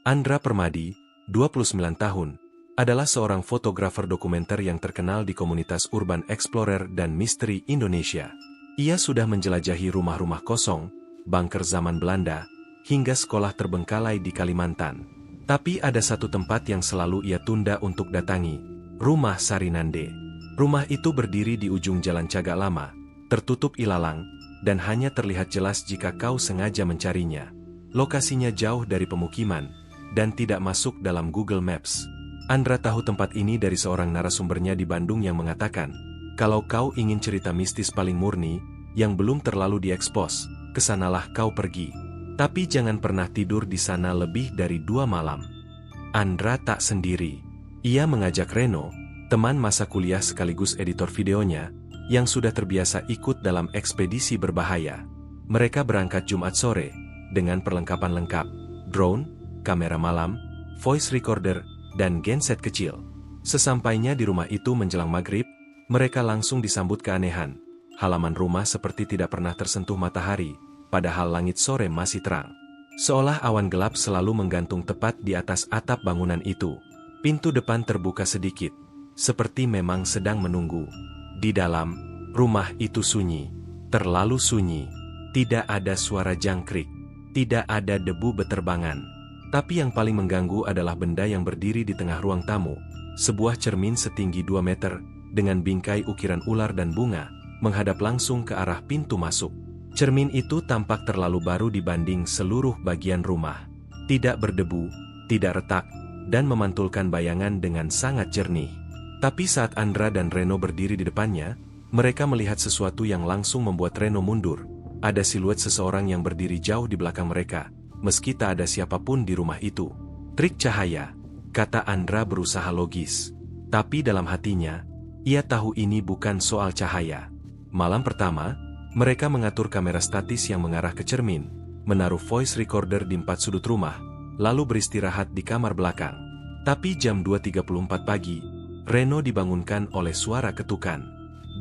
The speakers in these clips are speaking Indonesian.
Andra Permadi, 29 tahun, adalah seorang fotografer dokumenter yang terkenal di komunitas Urban Explorer dan Misteri Indonesia. Ia sudah menjelajahi rumah-rumah kosong, bunker zaman Belanda, hingga sekolah terbengkalai di Kalimantan. Tapi ada satu tempat yang selalu ia tunda untuk datangi, Rumah Sarinande. Rumah itu berdiri di ujung Jalan Cagak Lama, tertutup ilalang, dan hanya terlihat jelas jika kau sengaja mencarinya. Lokasinya jauh dari pemukiman, dan tidak masuk dalam Google Maps. Andra tahu tempat ini dari seorang narasumbernya di Bandung yang mengatakan, kalau kau ingin cerita mistis paling murni, yang belum terlalu diekspos, kesanalah kau pergi. Tapi jangan pernah tidur di sana lebih dari 2 malam. Andra tak sendiri. Ia mengajak Reno, teman masa kuliah sekaligus editor videonya, yang sudah terbiasa ikut dalam ekspedisi berbahaya. Mereka berangkat Jumat sore, dengan perlengkapan lengkap, drone, kamera malam, voice recorder, dan genset kecil. Sesampainya di rumah itu menjelang maghrib, mereka langsung disambut keanehan. Halaman rumah seperti tidak pernah tersentuh matahari, padahal langit sore masih terang. Seolah awan gelap selalu menggantung tepat di atas atap bangunan itu. Pintu depan terbuka sedikit, seperti memang sedang menunggu. Di dalam, rumah itu sunyi, terlalu sunyi. Tidak ada suara jangkrik, tidak ada debu beterbangan. Tapi yang paling mengganggu adalah benda yang berdiri di tengah ruang tamu, sebuah cermin setinggi 2 meter, dengan bingkai ukiran ular dan bunga, menghadap langsung ke arah pintu masuk. Cermin itu tampak terlalu baru dibanding seluruh bagian rumah. Tidak berdebu, tidak retak, dan memantulkan bayangan dengan sangat jernih. Tapi saat Andra dan Reno berdiri di depannya, mereka melihat sesuatu yang langsung membuat Reno mundur. Ada siluet seseorang yang berdiri jauh di belakang mereka, meski tak ada siapapun di rumah itu. Trik cahaya, kata Andra berusaha logis. Tapi dalam hatinya, ia tahu ini bukan soal cahaya. Malam pertama, mereka mengatur kamera statis yang mengarah ke cermin, menaruh voice recorder di 4 sudut rumah, lalu beristirahat di kamar belakang. Tapi jam 2.34 pagi, Reno dibangunkan oleh suara ketukan.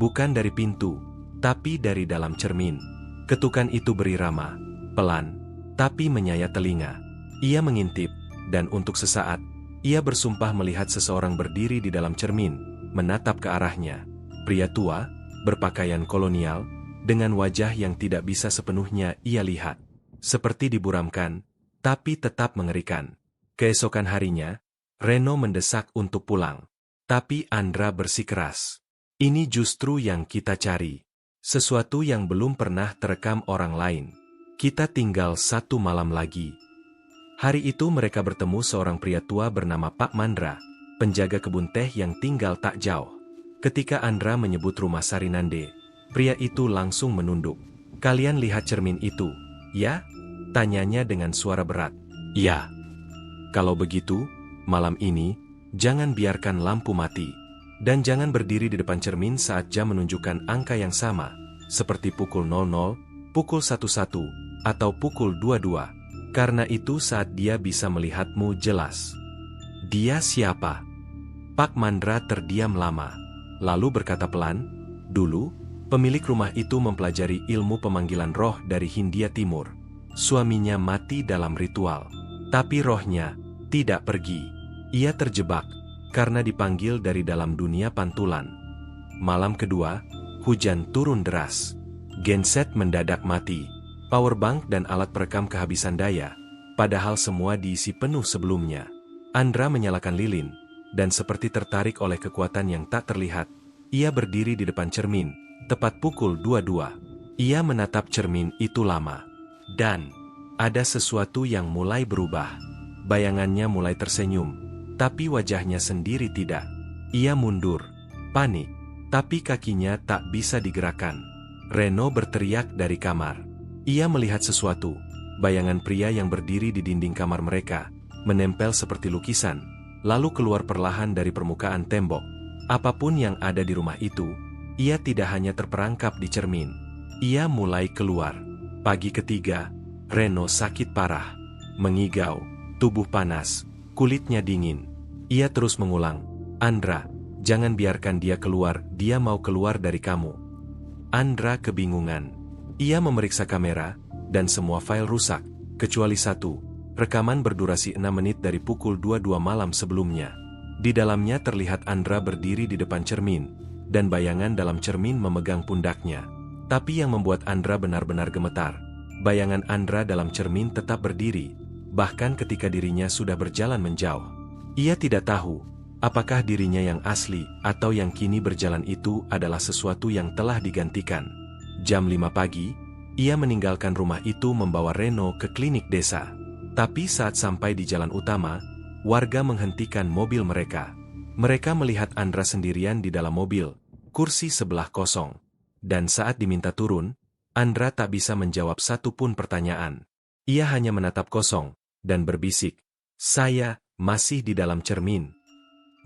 Bukan dari pintu, tapi dari dalam cermin. Ketukan itu berirama, pelan, tapi menyayat telinga. Ia mengintip, dan untuk sesaat, ia bersumpah melihat seseorang berdiri di dalam cermin, menatap ke arahnya. Pria tua, berpakaian kolonial, dengan wajah yang tidak bisa sepenuhnya ia lihat. Seperti diburamkan, tapi tetap mengerikan. Keesokan harinya, Reno mendesak untuk pulang. Tapi Andra bersikeras. Ini justru yang kita cari. Sesuatu yang belum pernah terekam orang lain. Kita tinggal 1 malam lagi. Hari itu mereka bertemu seorang pria tua bernama Pak Mandra, penjaga kebun teh yang tinggal tak jauh. Ketika Andra menyebut rumah Sarinande, pria itu langsung menunduk. Kalian lihat cermin itu, ya? Tanyanya dengan suara berat. Ya. Kalau begitu, malam ini, jangan biarkan lampu mati. Dan jangan berdiri di depan cermin saat jam menunjukkan angka yang sama, seperti pukul 00, pukul 11, atau pukul 22. Karena itu saat dia bisa melihatmu jelas. Dia siapa? Pak Mandra terdiam lama, lalu berkata pelan, dulu, pemilik rumah itu mempelajari ilmu pemanggilan roh dari Hindia Timur. Suaminya mati dalam ritual, tapi rohnya tidak pergi. Ia terjebak, karena dipanggil dari dalam dunia pantulan. Malam kedua, hujan turun deras. Genset mendadak mati. Powerbank dan alat perekam kehabisan daya, padahal semua diisi penuh sebelumnya. Andra menyalakan lilin, dan seperti tertarik oleh kekuatan yang tak terlihat, ia berdiri di depan cermin, tepat pukul 22. Ia menatap cermin itu lama. Dan ada sesuatu yang mulai berubah. Bayangannya mulai tersenyum, tapi wajahnya sendiri tidak. Ia mundur, panik, tapi kakinya tak bisa digerakkan. Reno berteriak dari kamar. Ia melihat sesuatu, bayangan pria yang berdiri di dinding kamar mereka, menempel seperti lukisan, lalu keluar perlahan dari permukaan tembok. Apapun yang ada di rumah itu, ia tidak hanya terperangkap di cermin. Ia mulai keluar. Pagi ketiga, Reno sakit parah, mengigau, tubuh panas, kulitnya dingin. Ia terus mengulang, Andra, jangan biarkan dia keluar, dia mau keluar dari kamu. Andra kebingungan. Ia memeriksa kamera, dan semua file rusak, kecuali satu. Rekaman berdurasi 6 menit dari pukul 22 malam sebelumnya. Di dalamnya terlihat Andra berdiri di depan cermin, dan bayangan dalam cermin memegang pundaknya. Tapi yang membuat Andra benar-benar gemetar, bayangan Andra dalam cermin tetap berdiri, bahkan ketika dirinya sudah berjalan menjauh. Ia tidak tahu, apakah dirinya yang asli atau yang kini berjalan itu adalah sesuatu yang telah digantikan. Jam 5 pagi, ia meninggalkan rumah itu membawa Reno ke klinik desa. Tapi saat sampai di jalan utama, warga menghentikan mobil mereka. Mereka melihat Andra sendirian di dalam mobil, kursi sebelah kosong. Dan saat diminta turun, Andra tak bisa menjawab satu pun pertanyaan. Ia hanya menatap kosong, dan berbisik, "Saya masih di dalam cermin."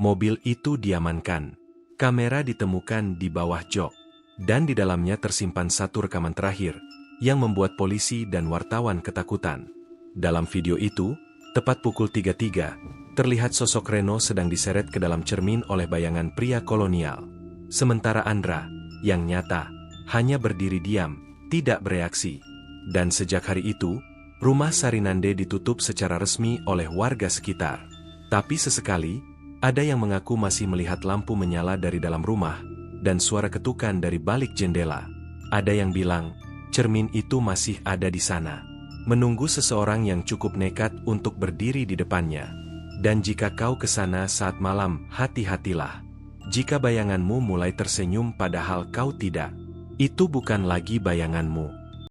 Mobil itu diamankan. Kamera ditemukan di bawah jok. Dan di dalamnya tersimpan satu rekaman terakhir, yang membuat polisi dan wartawan ketakutan. Dalam video itu, tepat pukul 3.03, terlihat sosok Reno sedang diseret ke dalam cermin oleh bayangan pria kolonial. Sementara Andra, yang nyata, hanya berdiri diam, tidak bereaksi. Dan sejak hari itu, rumah Sarinande ditutup secara resmi oleh warga sekitar. Tapi sesekali, ada yang mengaku masih melihat lampu menyala dari dalam rumah, dan suara ketukan dari balik jendela. Ada yang bilang, cermin itu masih ada di sana, menunggu seseorang yang cukup nekat untuk berdiri di depannya. Dan jika kau ke sana saat malam, hati-hatilah. Jika bayanganmu mulai tersenyum padahal kau tidak, itu bukan lagi bayanganmu.